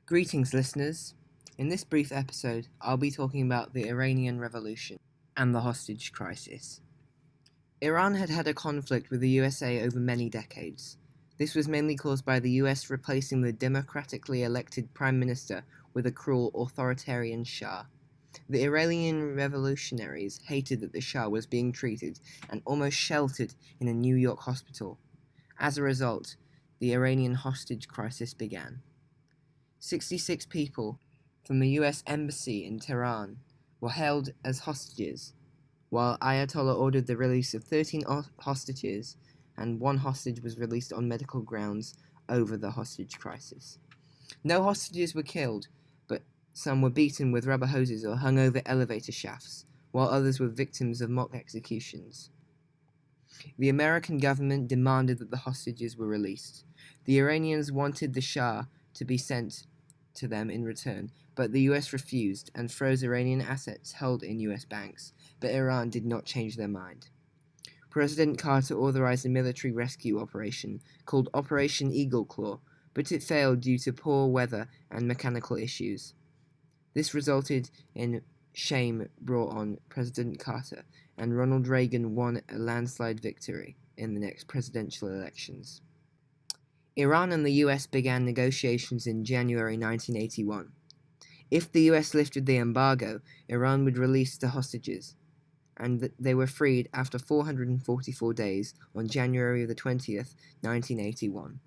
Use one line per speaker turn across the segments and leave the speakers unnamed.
Greetings, listeners. In this brief episode, I'll be talking about the Iranian Revolution and the hostage crisis. Iran had had a conflict with the USA over many decades. This was mainly caused by the US replacing the democratically elected prime minister with a cruel authoritarian Shah. The Iranian revolutionaries hated that the Shah was being treated and almost sheltered in a New York hospital. As a result, the Iranian hostage crisis began. 66 people from the US Embassy in Tehran were held as hostages, while Ayatollah ordered the release of 13 hostages, and one hostage was released on medical grounds over the hostage crisis. No hostages were killed, but some were beaten with rubber hoses or hung over elevator shafts, while others were victims of mock executions. The American government demanded that the hostages were released. The Iranians wanted the Shah to be sent to them in return, but the US refused and froze Iranian assets held in US banks, but Iran did not change their mind. President Carter authorized a military rescue operation called Operation Eagle Claw, but it failed due to poor weather and mechanical issues. This resulted in shame brought on President Carter, and Ronald Reagan won a landslide victory in the next presidential elections. Iran and the US began negotiations in January 1981. If the US lifted the embargo, Iran would release the hostages, and they were freed after 444 days on January the 20th, 1981.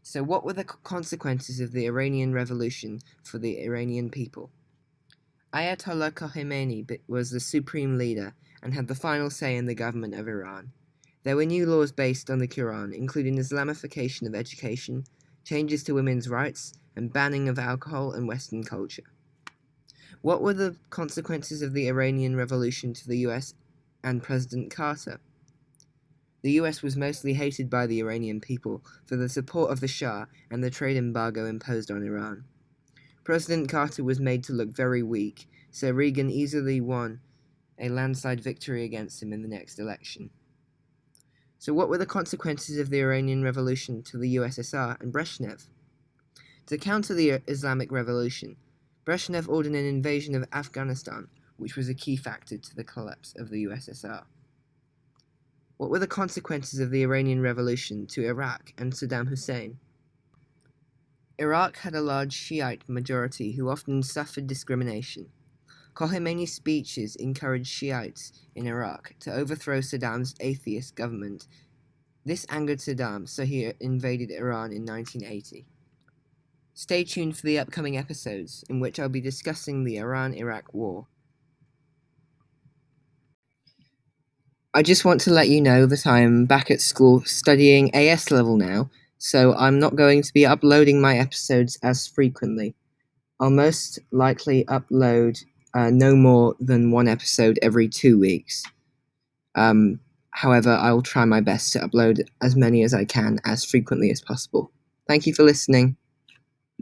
So what were the consequences of the Iranian Revolution for the Iranian people? Ayatollah Khomeini was the supreme leader and had the final say in the government of Iran. There were new laws based on the Quran, including Islamification of education, changes to women's rights, and banning of alcohol and Western culture. What were the consequences of the Iranian Revolution to the US and President Carter? The US was mostly hated by the Iranian people for the support of the Shah and the trade embargo imposed on Iran. President Carter was made to look very weak, so Reagan easily won a landslide victory against him in the next election. So what were the consequences of the Iranian Revolution to the USSR and Brezhnev? To counter the Islamic Revolution, Brezhnev ordered an invasion of Afghanistan, which was a key factor to the collapse of the USSR. What were the consequences of the Iranian Revolution to Iraq and Saddam Hussein? Iraq had a large Shiite majority who often suffered discrimination. Khomeini's speeches encouraged Shiites in Iraq to overthrow Saddam's atheist government. This angered Saddam, so he invaded Iran in 1980. Stay tuned for the upcoming episodes, in which I'll be discussing the Iran-Iraq War. I just want to let you know that I'm back at school studying AS level now, so I'm not going to be uploading my episodes as frequently. I'll most likely upload no more than one episode every 2 weeks. However, I will try my best to upload as many as I can as frequently as possible. Thank you for listening.